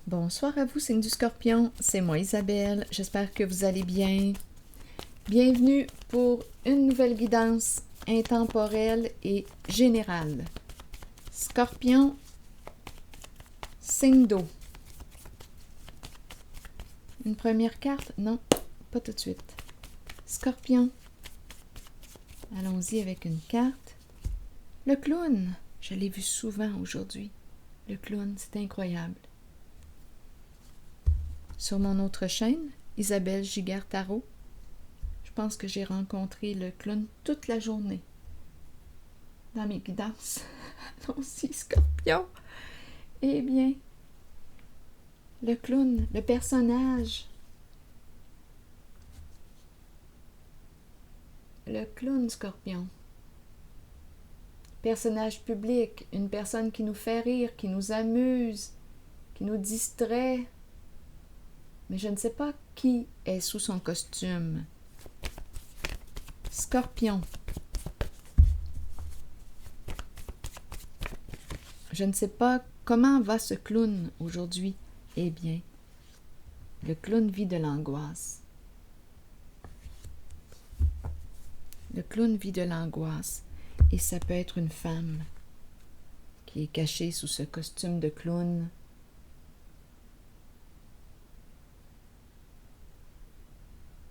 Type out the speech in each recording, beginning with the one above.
Bonsoir à vous, signe du Scorpion. C'est moi Isabelle. J'espère que vous allez bien. Bienvenue pour une nouvelle guidance intemporelle et générale. Scorpion, signe d'eau. Une première carte? Non, pas tout de suite. Scorpion. Allons-y avec une carte. Le clown. Je l'ai vu souvent aujourd'hui. Le clown, c'est incroyable. Sur mon autre chaîne, Isabelle Giguère-Tarot, je pense que j'ai rencontré le clown toute la journée dans mes guidances. Allons-y, Scorpion. Eh bien, le clown, le personnage. Le clown Scorpion. Personnage public, une personne qui nous fait rire, qui nous amuse, qui nous distrait. Mais je ne sais pas qui est sous son costume. Scorpion. Je ne sais pas comment va ce clown aujourd'hui. Eh bien, le clown vit de l'angoisse. Le clown vit de l'angoisse. Et ça peut être une femme qui est cachée sous ce costume de clown.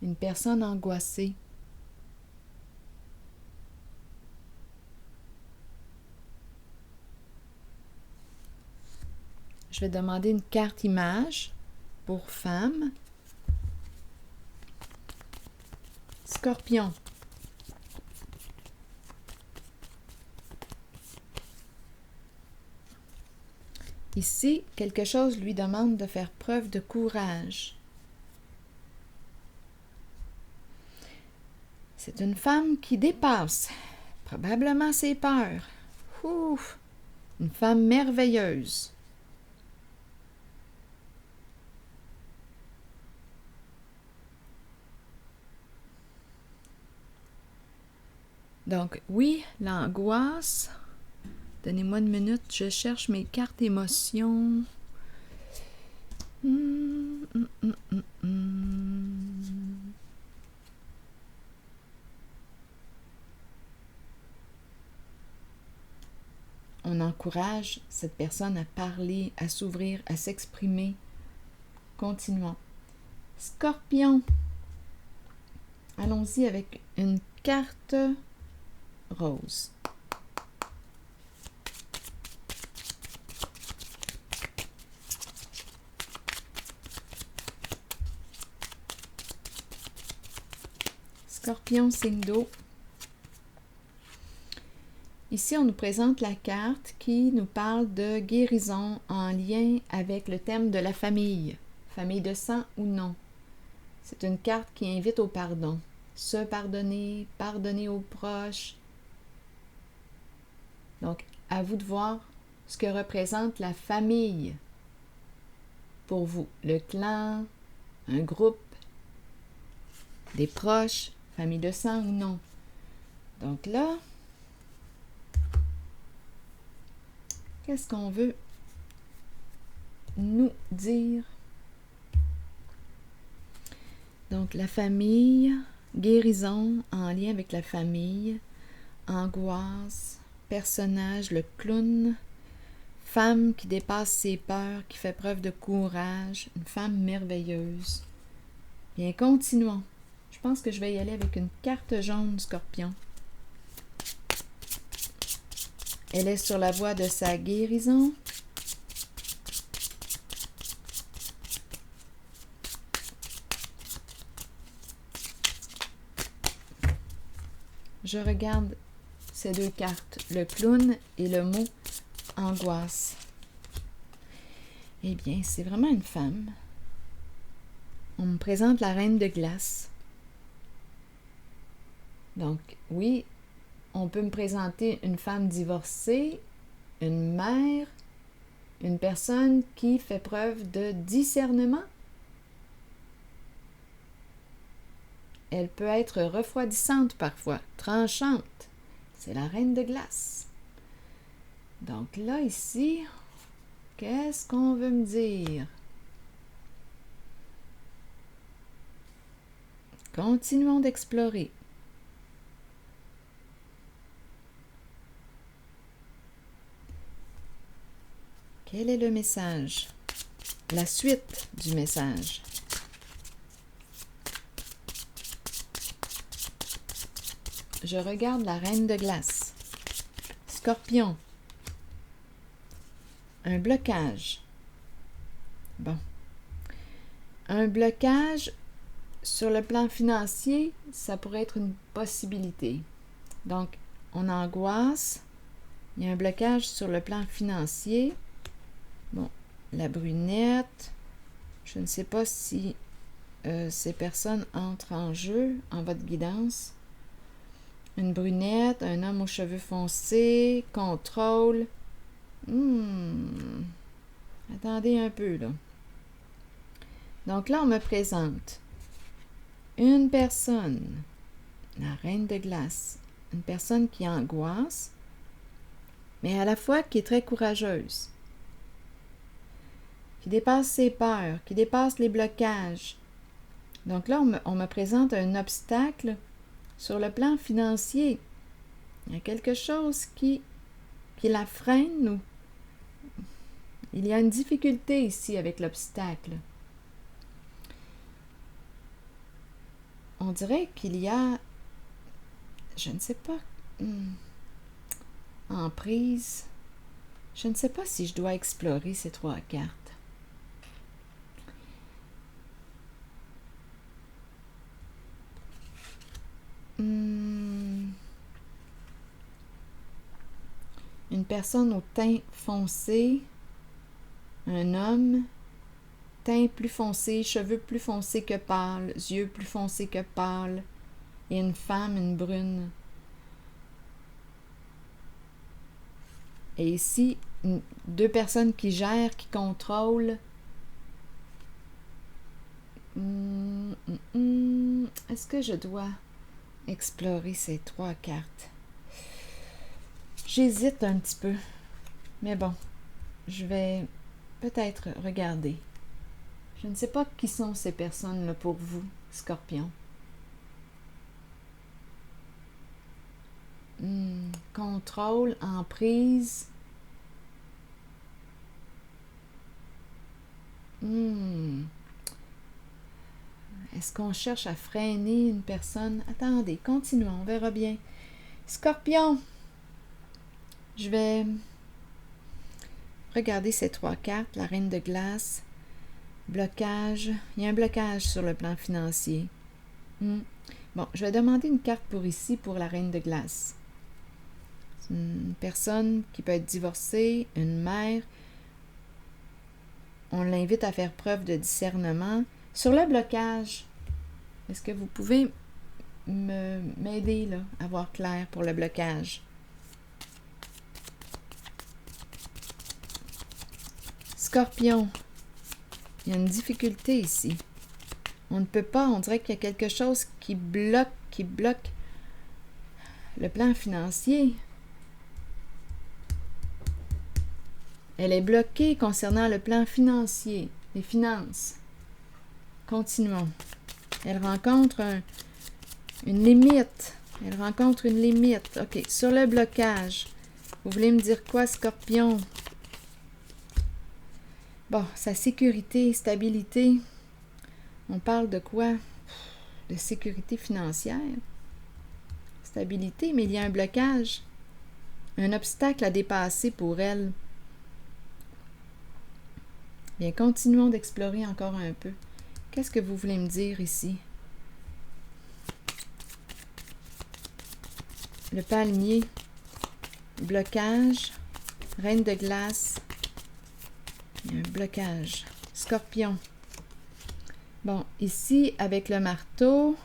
Une personne angoissée. Je vais demander une carte image pour femme. Scorpion. Ici, quelque chose lui demande de faire preuve de courage. C'est une femme qui dépasse probablement ses peurs. Ouf! Une femme merveilleuse. Donc, oui, l'angoisse. Donnez-moi une minute, je cherche mes cartes émotions. On encourage cette personne à parler, à s'ouvrir, à s'exprimer. Continuons. Scorpion. Allons-y avec une carte rose. Scorpion, signe d'eau. Ici, on nous présente la carte qui nous parle de guérison en lien avec le thème de la famille, famille de sang ou non. C'est une carte qui invite au pardon. Se pardonner, pardonner aux proches. Donc, à vous de voir ce que représente la famille pour vous. Le clan, un groupe, des proches, famille de sang ou non. Donc là, qu'est-ce qu'on veut nous dire? Donc, la famille, guérison en lien avec la famille, angoisse, personnage, le clown, femme qui dépasse ses peurs, qui fait preuve de courage, une femme merveilleuse. Bien, continuons. Je pense que je vais y aller avec une carte jaune, Scorpion. Elle est sur la voie de sa guérison. Je regarde ces deux cartes, le clown et le mot angoisse. Eh bien, c'est vraiment une femme. On me présente la reine de glace. Donc, oui, on peut me présenter une femme divorcée, une mère, une personne qui fait preuve de discernement. Elle peut être refroidissante parfois, tranchante. C'est la reine de glace. Donc là, ici, qu'est-ce qu'on veut me dire? Continuons d'explorer. Quel est le message? La suite du message. Je regarde la reine de glace. Scorpion. Un blocage. Bon. Un blocage sur le plan financier, ça pourrait être une possibilité. Donc, on angoisse. Il y a un blocage sur le plan financier. Bon, la brunette. Je ne sais pas si ces personnes entrent en jeu en votre guidance. Une brunette, un homme aux cheveux foncés, contrôle. Attendez un peu, là. Donc là, on me présente une personne, la reine de glace, une personne qui angoisse, mais à la fois qui est très courageuse, qui dépasse ses peurs, qui dépasse les blocages. Donc là, on me présente un obstacle sur le plan financier. Il y a quelque chose qui la freine ou il y a une difficulté ici avec l'obstacle. On dirait qu'il y a, je ne sais pas, emprise. Je ne sais pas si je dois explorer ces 3 cartes. Une personne au teint foncé, un homme, teint plus foncé, cheveux plus foncés que pâles, yeux plus foncés que pâles, et une femme, une brune. Et ici, 2 personnes qui gèrent, qui contrôlent. Est-ce que je dois explorer ces 3 cartes? J'hésite un petit peu, mais bon, je vais peut-être regarder. Je ne sais pas qui sont ces personnes-là pour vous, Scorpion. Contrôle, emprise. Est-ce qu'on cherche à freiner une personne? Attendez, continuons, on verra bien. Scorpion, je vais regarder ces 3 cartes. La reine de glace, blocage. Il y a un blocage sur le plan financier. Bon, je vais demander une carte pour ici, pour la reine de glace. C'est une personne qui peut être divorcée, une mère. On l'invite à faire preuve de discernement. Sur le blocage, est-ce que vous pouvez m'aider là, à voir clair pour le blocage? Scorpion, il y a une difficulté ici. On ne peut pas, on dirait qu'il y a quelque chose qui bloque le plan financier. Elle est bloquée concernant le plan financier, les finances. Continuons. Elle rencontre une limite. Elle rencontre une limite. OK, sur le blocage, vous voulez me dire quoi, Scorpion? Bon, sa sécurité, stabilité. On parle de quoi? De sécurité financière. Stabilité, mais il y a un blocage. Un obstacle à dépasser pour elle. Bien, continuons d'explorer encore un peu. Qu'est-ce que vous voulez me dire ici? Le palmier, blocage, reine de glace, il y a un blocage, Scorpion. Bon, ici, avec le marteau,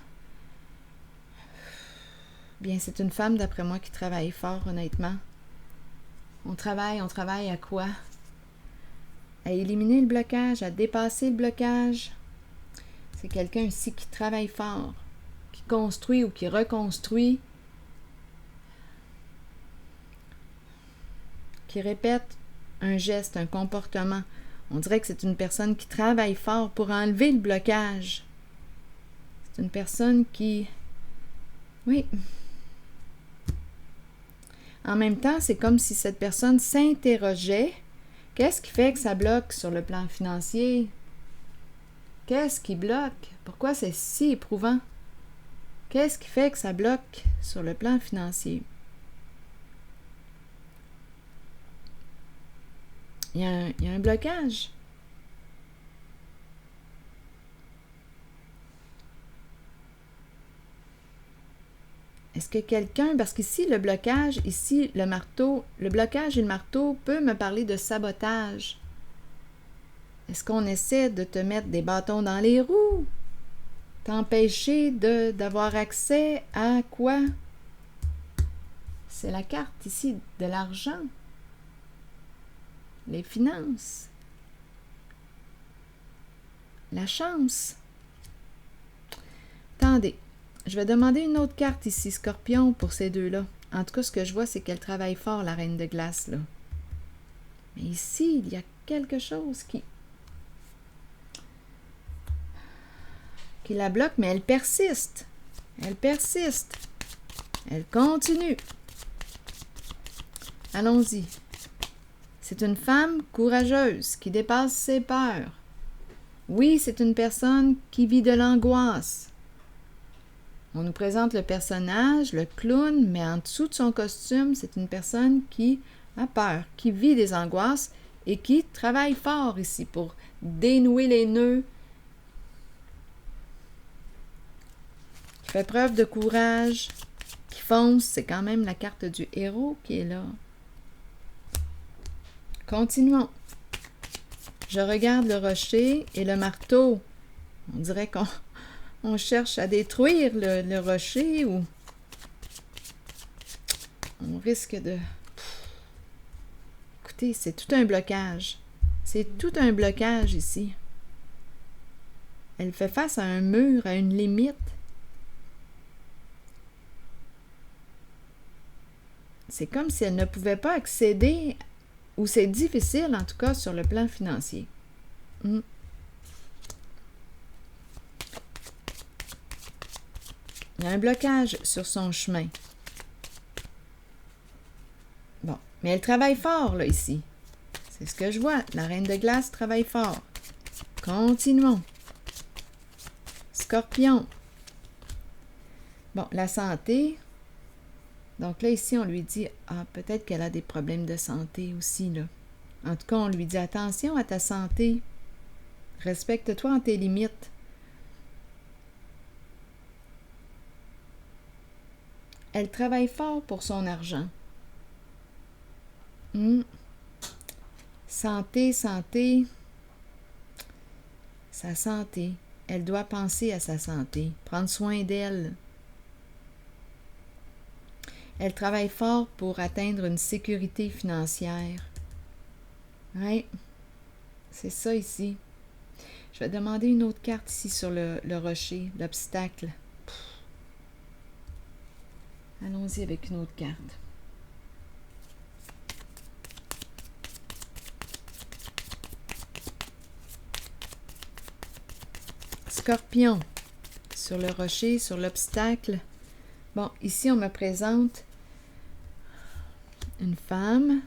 bien, c'est une femme, d'après moi, qui travaille fort, honnêtement. On travaille à quoi? À éliminer le blocage, à dépasser le blocage. C'est quelqu'un ici qui travaille fort, qui construit ou qui reconstruit, qui répète un geste, un comportement. On dirait que c'est une personne qui travaille fort pour enlever le blocage. C'est une personne qui... Oui. En même temps, c'est comme si cette personne s'interrogeait. Qu'est-ce qui fait que ça bloque sur le plan financier? Qu'est-ce qui bloque? Pourquoi c'est si éprouvant? Qu'est-ce qui fait que ça bloque sur le plan financier? Il y a un blocage. Est-ce que quelqu'un, parce qu'ici le blocage, ici le marteau, le blocage et le marteau peut me parler de sabotage. Est-ce qu'on essaie de te mettre des bâtons dans les roues? T'empêcher d'avoir accès à quoi? C'est la carte ici de l'argent, les finances, la chance. Attendez. Je vais demander une autre carte ici, Scorpion, pour ces deux-là. En tout cas, ce que je vois, c'est qu'elle travaille fort, la Reine de Glace, là. Mais ici, il y a quelque chose qui la bloque, mais elle persiste. Elle persiste. Elle continue. Allons-y. C'est une femme courageuse qui dépasse ses peurs. Oui, c'est une personne qui vit de l'angoisse. On nous présente le personnage, le clown, mais en dessous de son costume, c'est une personne qui a peur, qui vit des angoisses et qui travaille fort ici pour dénouer les nœuds, qui fait preuve de courage, qui fonce. C'est quand même la carte du héros qui est là. Continuons. Je regarde le rocher et le marteau. On dirait qu'on cherche à détruire le rocher ou on risque de... Écoutez, c'est tout un blocage. C'est tout un blocage ici. Elle fait face à un mur, à une limite. C'est comme si elle ne pouvait pas accéder, ou c'est difficile en tout cas sur le plan financier. Il y a un blocage sur son chemin. Bon, mais elle travaille fort, là, ici. C'est ce que je vois. La Reine de Glace travaille fort. Continuons. Scorpion. Bon, la santé. Donc là, ici, on lui dit, peut-être qu'elle a des problèmes de santé aussi, là. En tout cas, on lui dit, attention à ta santé. Respecte-toi en tes limites. Elle travaille fort pour son argent. Santé, santé. Sa santé. Elle doit penser à sa santé, prendre soin d'elle. Elle travaille fort pour atteindre une sécurité financière. Oui, c'est ça ici. Je vais demander une autre carte ici sur le rocher, l'obstacle. Allons-y avec une autre carte. Scorpion, sur le rocher, sur l'obstacle. Bon, ici, on me présente une femme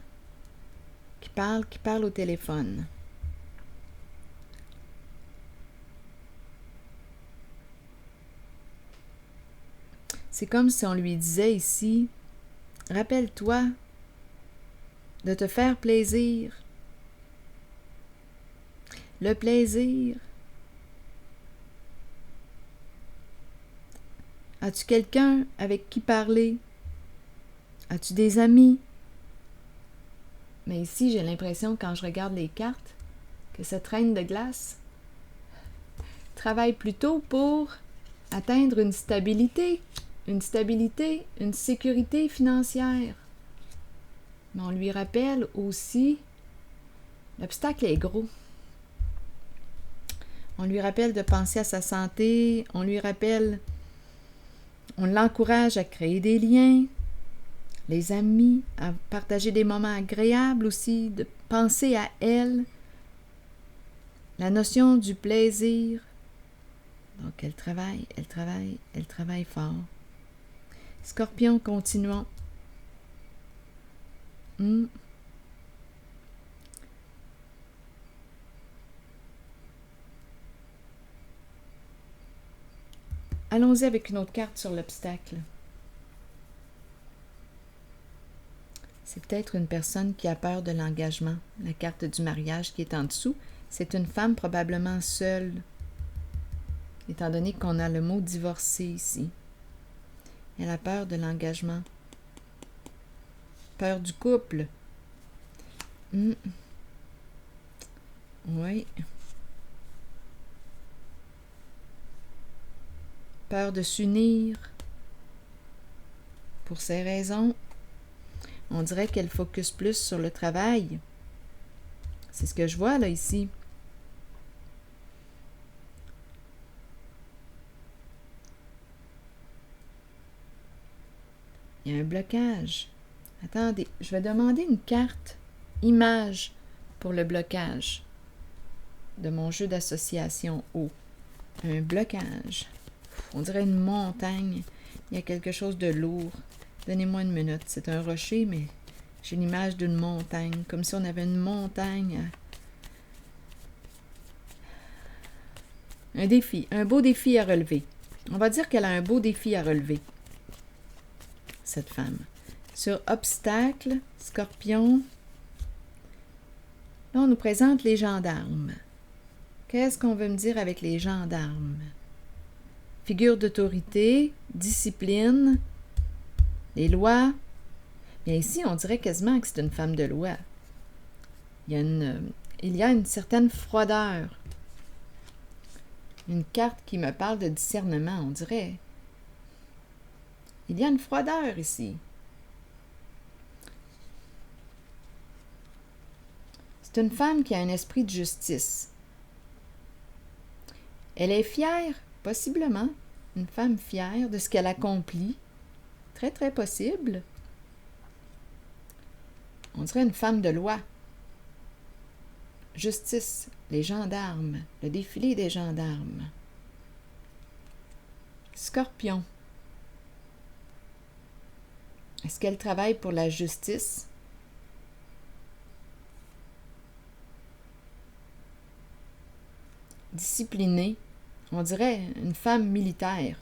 qui parle au téléphone. C'est comme si on lui disait ici, rappelle-toi de te faire plaisir. Le plaisir. As-tu quelqu'un avec qui parler? As-tu des amis? Mais ici, j'ai l'impression, quand je regarde les cartes, que cette Reine de Glace travaille plutôt pour atteindre une stabilité, une sécurité financière. Mais on lui rappelle aussi, l'obstacle est gros. On lui rappelle de penser à sa santé, on l'encourage à créer des liens, les amis, à partager des moments agréables aussi, de penser à elle. La notion du plaisir. Donc Donc, elle travaille fort. Scorpion, continuons. Allons-y avec une autre carte sur l'obstacle. C'est peut-être une personne qui a peur de l'engagement. La carte du mariage qui est en dessous, c'est une femme probablement seule, étant donné qu'on a le mot divorcer ici. Elle a peur de l'engagement. Peur du couple. Oui. Peur de s'unir. Pour ces raisons, on dirait qu'elle focus plus sur le travail. C'est ce que je vois là ici. Il y a un blocage. Attendez, je vais demander une carte image pour le blocage de mon jeu d'association eau. Un blocage. On dirait une montagne. Il y a quelque chose de lourd. Donnez-moi une minute. C'est un rocher, mais j'ai l'image d'une montagne. Comme si on avait une montagne. Un défi. Un beau défi à relever. On va dire qu'elle a un beau défi à relever. Cette femme. Sur obstacle, scorpion. Là, on nous présente les gendarmes. Qu'est-ce qu'on veut me dire avec les gendarmes? Figure d'autorité, discipline, les lois. Bien ici, on dirait quasiment que c'est une femme de loi. Il y a une certaine froideur. Une carte qui me parle de discernement, on dirait. Il y a une froideur ici. C'est une femme qui a un esprit de justice. Elle est fière, possiblement, une femme fière de ce qu'elle accomplit. Très, très possible. On dirait une femme de loi. Justice, les gendarmes, le défilé des gendarmes. Scorpion. Est-ce qu'elle travaille pour la justice? Disciplinée. On dirait une femme militaire.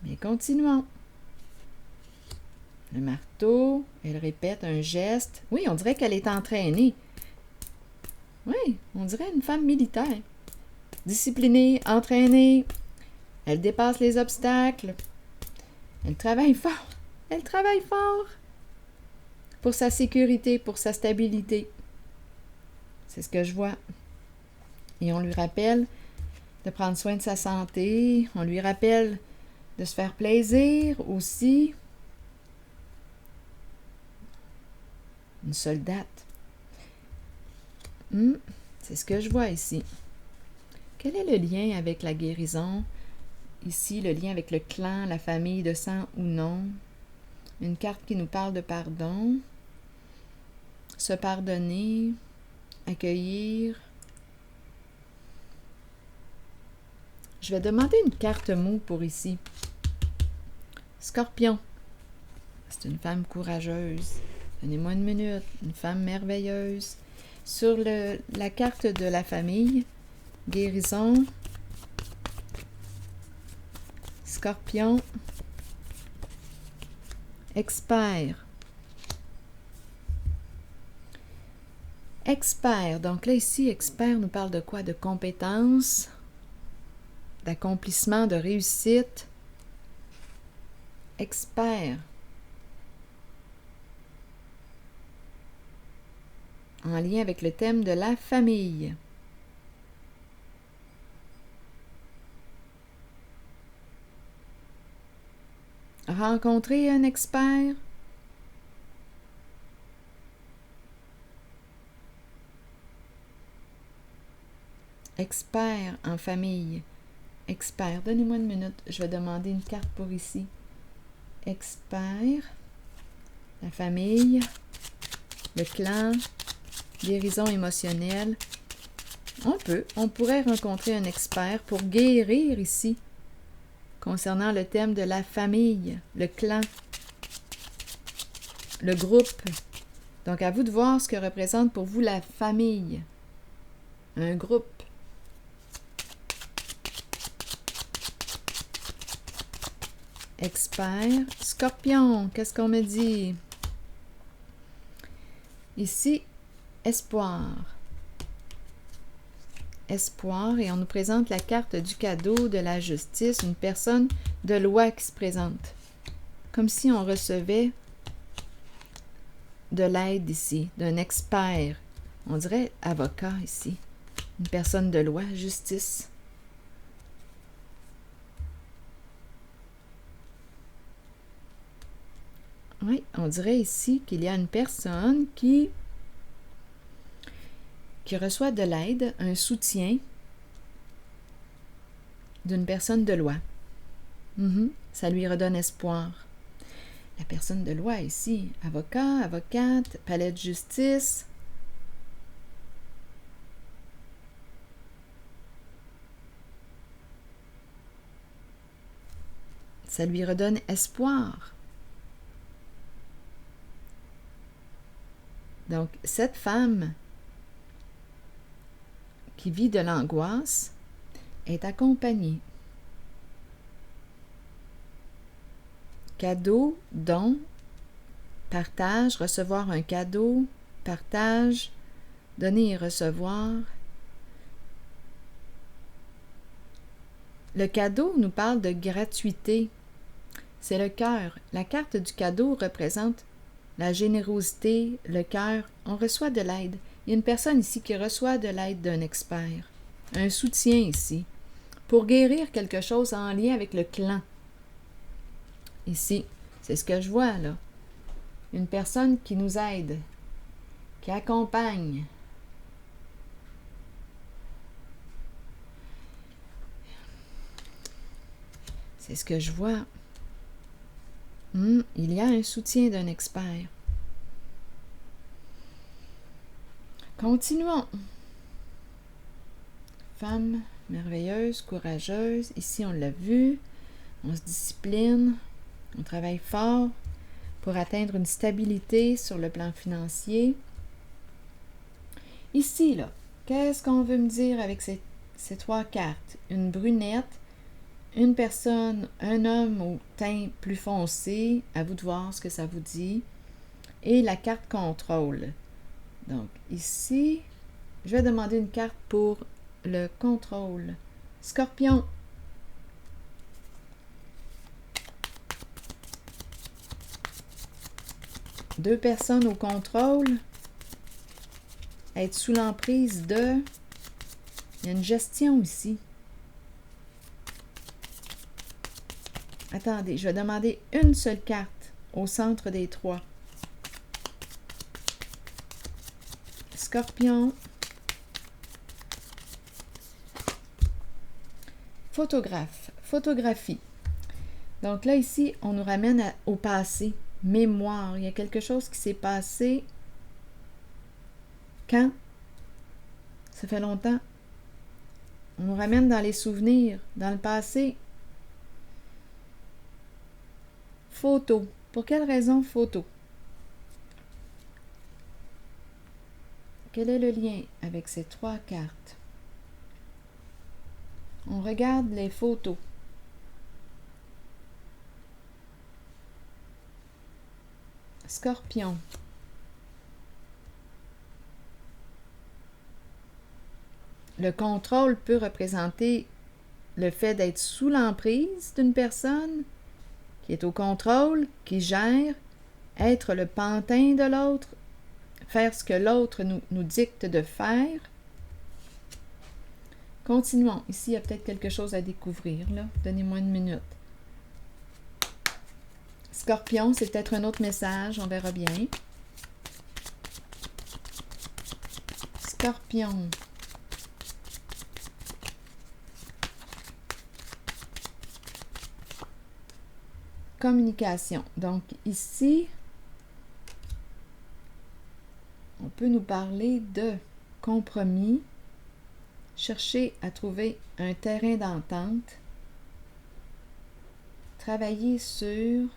Mais continuons. Le marteau, elle répète un geste. Oui, on dirait qu'elle est entraînée. Oui, on dirait une femme militaire. Disciplinée, entraînée. Elle dépasse les obstacles. Elle travaille fort. Elle travaille fort. Pour sa sécurité, pour sa stabilité. C'est ce que je vois. Et on lui rappelle de prendre soin de sa santé. On lui rappelle de se faire plaisir aussi. Une soldate. C'est ce que je vois ici. Quel est le lien avec la guérison? Ici, le lien avec le clan, la famille de sang ou non. Une carte qui nous parle de pardon. Se pardonner. Accueillir. Je vais demander une carte mot pour ici. Scorpion. C'est une femme courageuse. Donnez-moi une minute. Une femme merveilleuse. Sur la carte de la famille, guérison. Scorpion. Expert. Expert. Donc là, ici, expert nous parle de quoi? De compétences, d'accomplissement, de réussite. Expert. En lien avec le thème de la famille. Rencontrer un expert. Expert en famille. Expert. Donnez-moi une minute. Je vais demander une carte pour ici. Expert. La famille. Le clan. Guérison émotionnelle. On pourrait rencontrer un expert pour guérir ici, concernant le thème de la famille, le clan, le groupe. Donc, à vous de voir ce que représente pour vous la famille, un groupe. Expert, Scorpion, qu'est-ce qu'on me dit? Ici, espoir. Espoir, et on nous présente la carte du cadeau, de la justice, une personne de loi qui se présente. Comme si on recevait de l'aide ici, d'un expert. On dirait avocat ici. Une personne de loi, justice. Oui, on dirait ici qu'il y a une personne qui reçoit de l'aide, un soutien d'une personne de loi. Ça lui redonne espoir. La personne de loi ici, avocat, avocate, palais de justice. Ça lui redonne espoir. Donc, cette femme qui vit de l'angoisse est accompagnée. Cadeau, don, partage, recevoir un cadeau, partage, donner et recevoir. Le cadeau nous parle de gratuité. C'est le cœur. La carte du cadeau représente la générosité, le cœur. On reçoit de l'aide. Il y a une personne ici qui reçoit de l'aide d'un expert. Un soutien ici. Pour guérir quelque chose en lien avec le clan. Ici, c'est ce que je vois là. Une personne qui nous aide, qui accompagne. C'est ce que je vois. Il y a un soutien d'un expert. Continuons. Femme merveilleuse, courageuse. Ici, on l'a vu. On se discipline. On travaille fort pour atteindre une stabilité sur le plan financier. Ici, là, qu'est-ce qu'on veut me dire avec ces trois cartes? Une brunette, une personne, un homme au teint plus foncé, à vous de voir ce que ça vous dit, et la carte contrôle. Donc, ici, je vais demander une carte pour le contrôle. Scorpion. Deux personnes au contrôle. Être sous l'emprise de... Il y a une gestion ici. Attendez, je vais demander une seule carte au centre des trois. Scorpion. Photographe. Photographie. Donc là, ici, on nous ramène au passé. Mémoire. Il y a quelque chose qui s'est passé. Quand? Ça fait longtemps. On nous ramène dans les souvenirs, dans le passé. Photo. Pour quelle raison photo? Quel est le lien avec ces trois cartes? On regarde les photos. Scorpion. Le contrôle peut représenter le fait d'être sous l'emprise d'une personne qui est au contrôle, qui gère, être le pantin de l'autre, faire ce que l'autre nous dicte de faire. Continuons. Ici, il y a peut-être quelque chose à découvrir, là. Donnez-moi une minute. Scorpion, c'est peut-être un autre message, on verra bien. Scorpion. Communication. Donc ici, on peut nous parler de compromis, chercher à trouver un terrain d'entente, travailler sur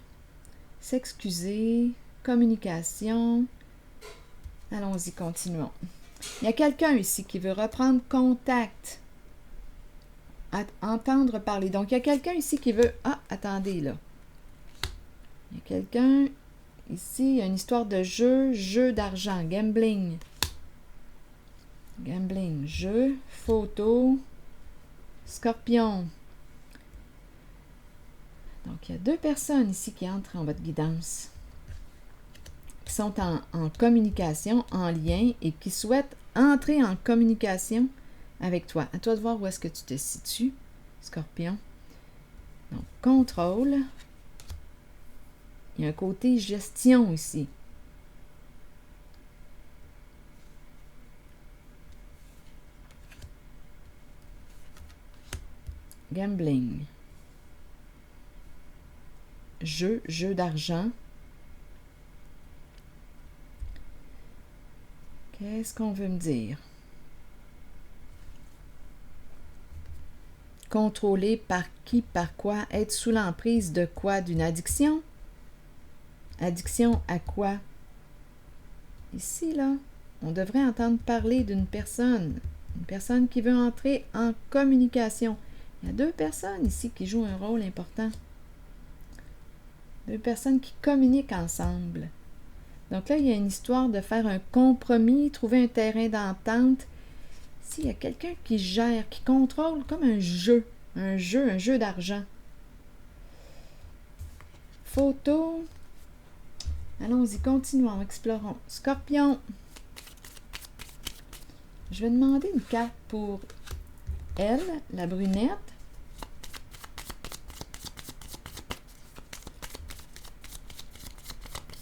s'excuser, communication. Allons-y, continuons. Il y a quelqu'un ici qui veut reprendre contact, entendre parler. Donc, il y a quelqu'un ici qui veut... Ah, attendez, là. Il y a quelqu'un ici, il y a une histoire de jeu d'argent, gambling. Gambling, jeu, photo, scorpion. Donc, il y a 2 personnes ici qui entrent en votre guidance, qui sont en communication, en lien et qui souhaitent entrer en communication avec toi. À toi de voir où est-ce que tu te situes, Scorpion. Donc, contrôle. Il y a un côté gestion ici. Gambling. Jeu d'argent. Qu'est-ce qu'on veut me dire? Contrôler par qui, par quoi? Être sous l'emprise de quoi? D'une addiction? Addiction à quoi? Ici, là, on devrait entendre parler d'une personne. Une personne qui veut entrer en communication. Il y a 2 personnes ici qui jouent un rôle important. 2 personnes qui communiquent ensemble. Donc là, il y a une histoire de faire un compromis, trouver un terrain d'entente. Ici, il y a quelqu'un qui gère, qui contrôle comme un jeu d'argent. Photo. Allons-y, continuons, explorons. Scorpion. Je vais demander une carte pour elle, la brunette.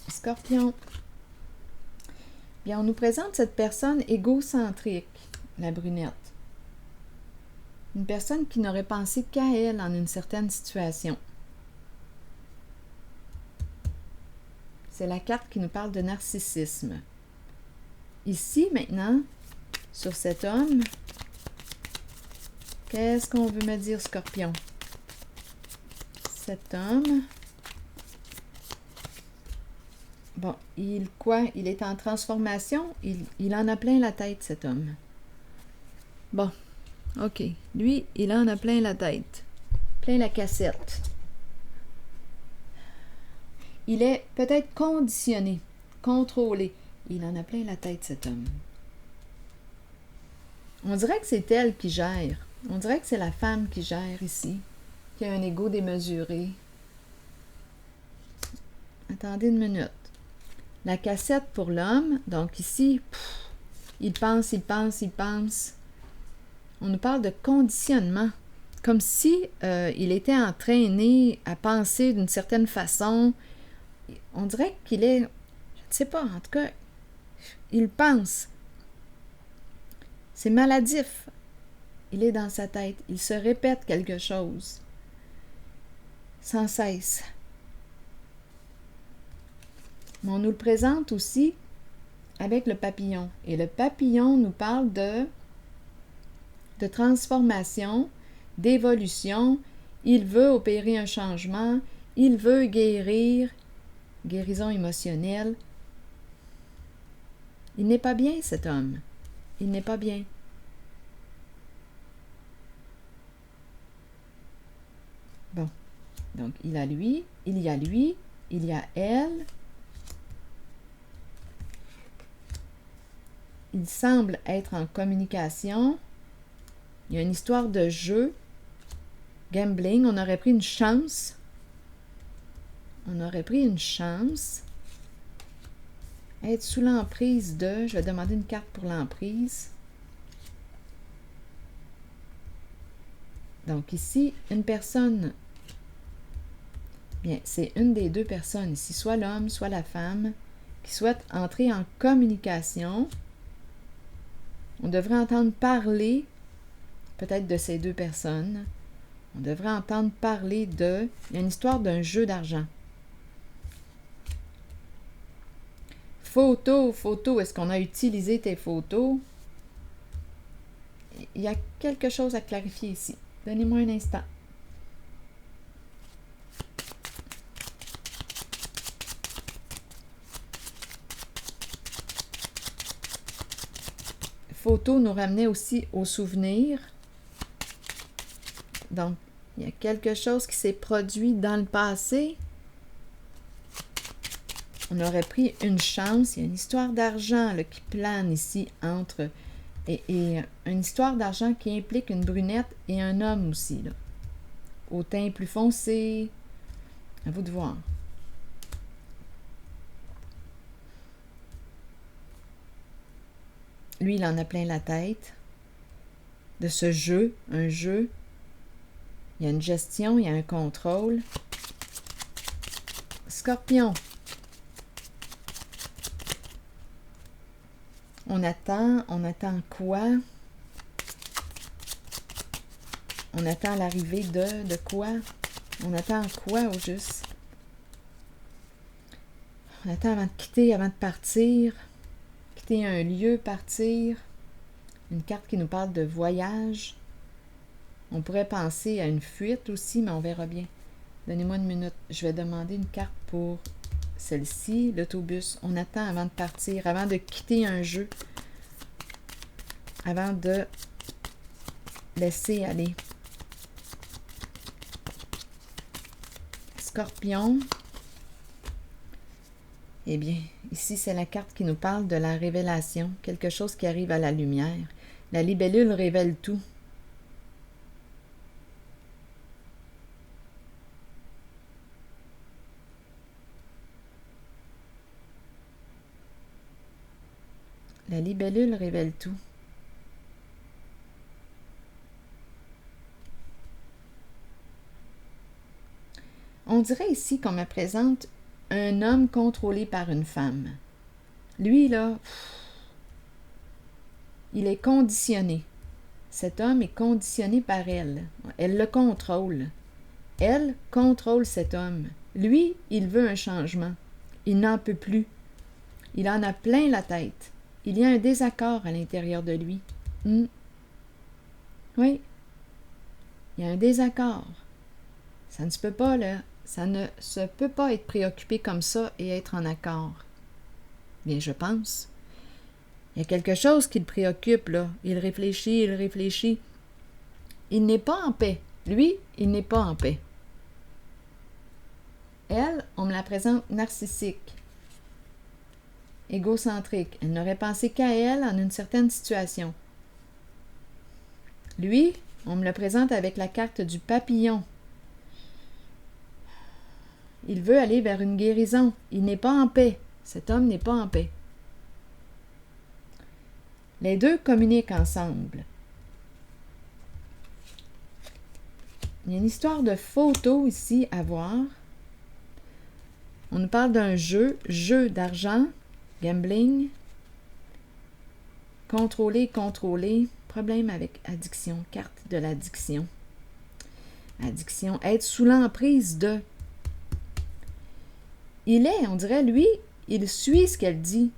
Scorpion. Bien, on nous présente cette personne égocentrique, la brunette. Une personne qui n'aurait pensé qu'à elle en une certaine situation. C'est la carte qui nous parle de narcissisme. Ici, maintenant, sur cet homme, qu'est-ce qu'on veut me dire, Scorpion? Cet homme... Bon, il est en transformation. Il en a plein la tête, cet homme. Bon, ok. Lui, il en a plein la tête. Plein la cassette. Il est peut-être conditionné, contrôlé. Il en a plein la tête, cet homme. On dirait que c'est elle qui gère. On dirait que c'est la femme qui gère ici, qui a un ego démesuré. Attendez une minute. La cassette pour l'homme, donc ici, il pense. On nous parle de conditionnement, comme si il était entraîné à penser d'une certaine façon. On dirait qu'il est, je ne sais pas, en tout cas, il pense. C'est maladif. Il est dans sa tête. Il se répète quelque chose. Sans cesse. Mais on nous le présente aussi avec le papillon. Et le papillon nous parle de transformation, d'évolution. Il veut opérer un changement. Il veut guérir. Guérison émotionnelle. Il n'est pas bien, cet homme. Il n'est pas bien. Bon. Donc, il y a lui, il y a elle. Il semble être en communication. Il y a une histoire de jeu. Gambling. On aurait pris une chance. Être sous l'emprise de... Je vais demander une carte pour l'emprise. Donc ici, une personne... Bien, c'est une des 2 personnes ici, soit l'homme, soit la femme, qui souhaite entrer en communication. On devrait entendre parler peut-être de ces 2 personnes. On devrait entendre parler de... Il y a une histoire d'un jeu d'argent. Photo. Est-ce qu'on a utilisé tes photos? il y a quelque chose à clarifier ici. Donnez-moi un instant. Photo nous ramenait aussi aux souvenirs. Donc, il y a quelque chose qui s'est produit dans le passé. On aurait pris une chance. Il y a une histoire d'argent qui plane ici entre... Et une histoire d'argent qui implique une brunette et un homme aussi, là. Au teint plus foncé. À vous de voir. Lui, il en a plein la tête. De ce jeu, un jeu. Il y a une gestion, il y a un contrôle. Scorpion. On attend quoi? On attend l'arrivée de quoi? On attend quoi au juste? On attend avant de quitter, avant de partir. Quitter un lieu, partir. Une carte qui nous parle de voyage. On pourrait penser à une fuite aussi, mais on verra bien. Donnez-moi une minute. Je vais demander une carte pour celle-ci, l'autobus. On attend avant de partir, avant de quitter un jeu. Avant de laisser aller. Scorpion. Eh bien, ici, c'est la carte qui nous parle de la révélation. Quelque chose qui arrive à la lumière. La libellule révèle tout. La libellule révèle tout. On dirait ici qu'on me présente un homme contrôlé par une femme. Lui, là, il est conditionné. Cet homme est conditionné par elle. Elle le contrôle. Elle contrôle cet homme. Lui, il veut un changement. Il n'en peut plus. Il en a plein la tête. Il y a un désaccord à l'intérieur de lui. Oui. Il y a un désaccord. Ça ne se peut pas, là. Ça ne se peut pas être préoccupé comme ça et être en accord. Bien, je pense. Il y a quelque chose qui le préoccupe, là. Il réfléchit, il réfléchit. Il n'est pas en paix. Lui, il n'est pas en paix. Elle, on me la présente narcissique, égocentrique. Elle n'aurait pensé qu'à elle en une certaine situation. Lui, on me le présente avec la carte du papillon. Il veut aller vers une guérison. Il n'est pas en paix. Cet homme n'est pas en paix. Les deux communiquent ensemble. Il y a une histoire de photo ici à voir. On nous parle d'un jeu d'argent, gambling, contrôler, problème avec addiction, carte de l'addiction. Addiction, être sous l'emprise de. On dirait, lui, il suit ce qu'elle dit.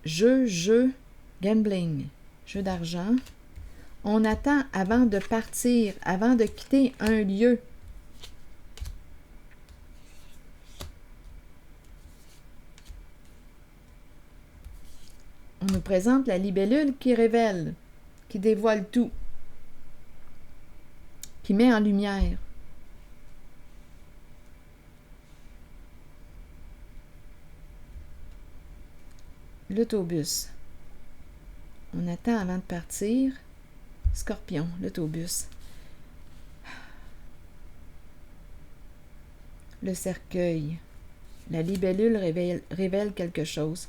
Jeu, gambling, jeu d'argent. On attend avant de partir, avant de quitter un lieu. On nous présente la libellule qui révèle, qui dévoile tout, qui met en lumière. L'autobus. On attend avant de partir. Scorpion, l'autobus. Le cercueil. La libellule révèle quelque chose.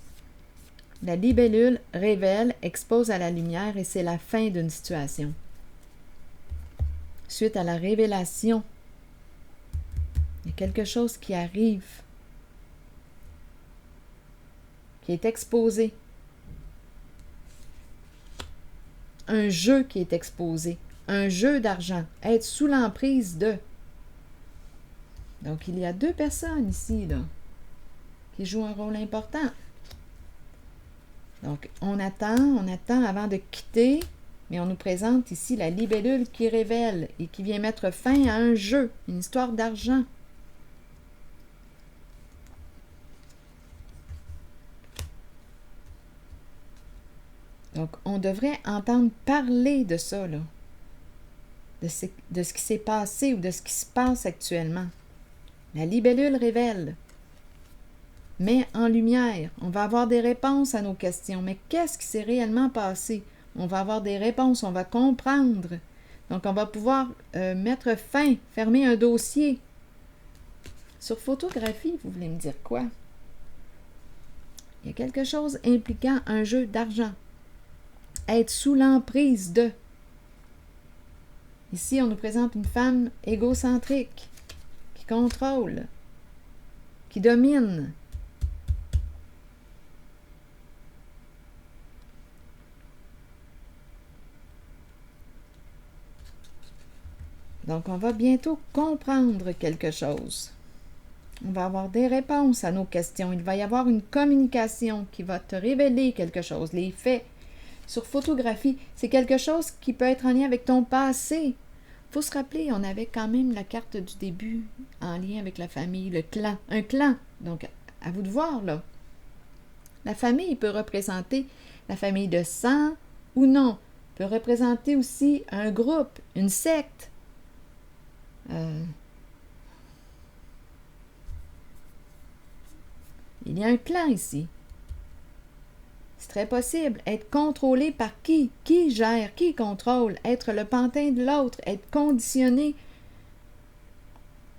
La libellule révèle, expose à la lumière et c'est la fin d'une situation. Suite à la révélation, il y a quelque chose qui arrive, qui est exposé. Un jeu qui est exposé, un jeu d'argent, être sous l'emprise de. Donc, il y a deux personnes ici, là, qui joue un rôle important. Donc, on attend avant de quitter, mais on nous présente ici la libellule qui révèle et qui vient mettre fin à un jeu, une histoire d'argent. Donc, on devrait entendre parler de ça, là, de ce qui s'est passé ou de ce qui se passe actuellement. La libellule révèle, met en lumière. On va avoir des réponses à nos questions. Mais qu'est-ce qui s'est réellement passé? On va avoir des réponses, on va comprendre. Donc, on va pouvoir mettre fin, fermer un dossier. Sur photographie, vous voulez me dire quoi? Il y a quelque chose impliquant un jeu d'argent. Être sous l'emprise de. Ici, on nous présente une femme égocentrique, qui contrôle, qui domine. Donc, on va bientôt comprendre quelque chose. On va avoir des réponses à nos questions. Il va y avoir une communication qui va te révéler quelque chose. Les faits sur photographie, c'est quelque chose qui peut être en lien avec ton passé. Il faut se rappeler, on avait quand même la carte du début en lien avec la famille, le clan, un clan. Donc, à vous de voir, là. La famille peut représenter la famille de sang ou non. Peut représenter aussi un groupe, une secte. Il y a un clan ici. C'est très possible. Être contrôlé par qui? Qui gère? Qui contrôle? Être le pantin de l'autre? Être conditionné?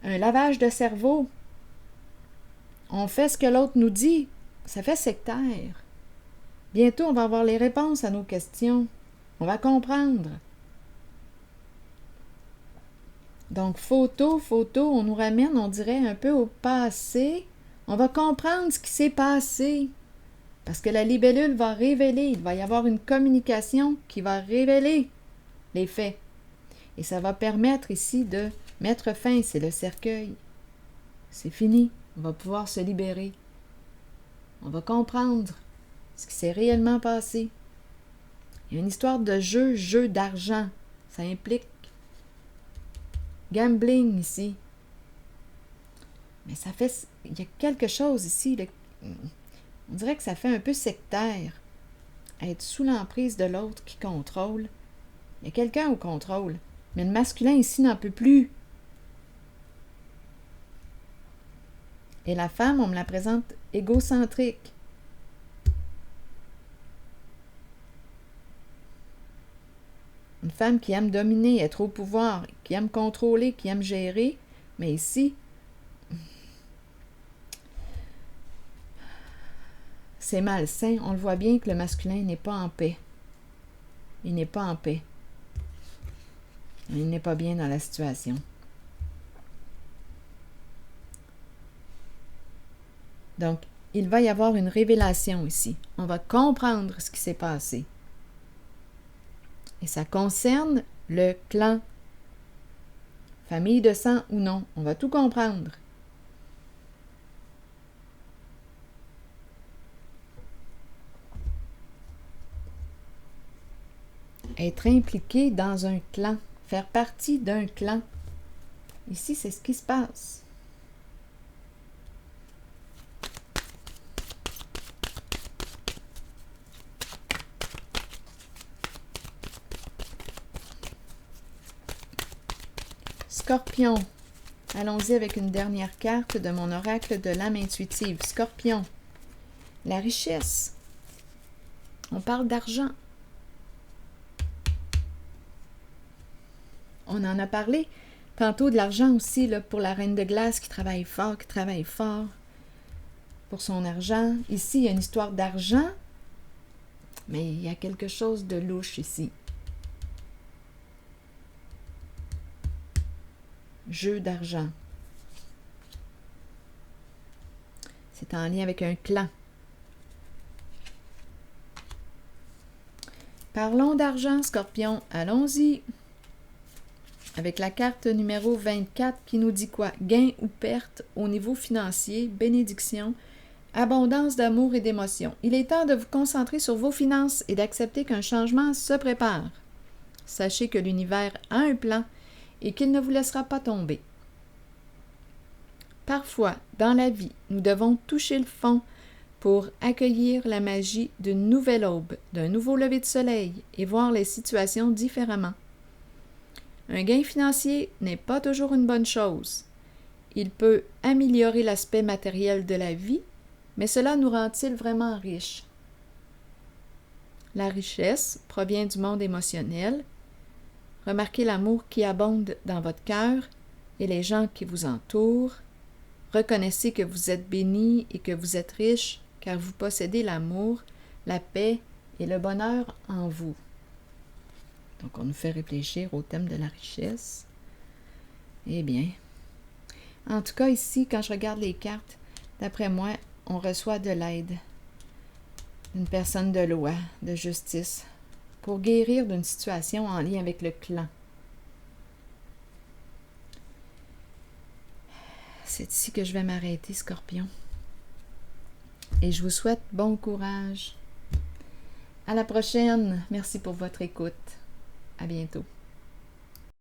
Un lavage de cerveau? On fait ce que l'autre nous dit. Ça fait sectaire. Bientôt, on va avoir les réponses à nos questions. On va comprendre. Donc, photo, on nous ramène, on dirait, un peu au passé. On va comprendre ce qui s'est passé. Parce que la libellule va révéler, il va y avoir une communication qui va révéler les faits. Et ça va permettre ici de mettre fin, c'est le cercueil. C'est fini, on va pouvoir se libérer. On va comprendre ce qui s'est réellement passé. Il y a une histoire de jeu d'argent. Ça implique gambling ici. Mais ça fait, il y a quelque chose ici, on dirait que ça fait un peu sectaire. Être sous l'emprise de l'autre qui contrôle. Il y a quelqu'un au contrôle. Mais le masculin ici n'en peut plus. Et la femme, on me la présente égocentrique. Une femme qui aime dominer, être au pouvoir, qui aime contrôler, qui aime gérer. Mais ici, c'est malsain. On le voit bien que le masculin n'est pas en paix. Il n'est pas en paix. Il n'est pas bien dans la situation. Donc, il va y avoir une révélation ici. On va comprendre ce qui s'est passé. Et ça concerne le clan. Famille de sang ou non. On va tout comprendre. Être impliqué dans un clan. Faire partie d'un clan. Ici, c'est ce qui se passe. Scorpion. Allons-y avec une dernière carte de mon oracle de l'âme intuitive. Scorpion. La richesse. On parle d'argent. On en a parlé tantôt de l'argent aussi là, pour la reine de glace qui travaille fort pour son argent. Ici, il y a une histoire d'argent, mais il y a quelque chose de louche ici. Jeu d'argent. C'est en lien avec un clan. Parlons d'argent, Scorpion. Allons-y. Avec la carte numéro 24 qui nous dit quoi? Gain ou perte au niveau financier, bénédiction, abondance d'amour et d'émotion. Il est temps de vous concentrer sur vos finances et d'accepter qu'un changement se prépare. Sachez que l'univers a un plan et qu'il ne vous laissera pas tomber. Parfois, dans la vie, nous devons toucher le fond pour accueillir la magie d'une nouvelle aube, d'un nouveau lever de soleil et voir les situations différemment. Un gain financier n'est pas toujours une bonne chose. Il peut améliorer l'aspect matériel de la vie, mais cela nous rend-il vraiment riches? La richesse provient du monde émotionnel. Remarquez l'amour qui abonde dans votre cœur et les gens qui vous entourent. Reconnaissez que vous êtes béni et que vous êtes riche car vous possédez l'amour, la paix et le bonheur en vous. Donc, on nous fait réfléchir au thème de la richesse. Eh bien, en tout cas, ici, quand je regarde les cartes, d'après moi, on reçoit de l'aide d'une personne de loi, de justice, pour guérir d'une situation en lien avec le clan. C'est ici que je vais m'arrêter, Scorpion. Et je vous souhaite bon courage. À la prochaine. Merci pour votre écoute. À bientôt.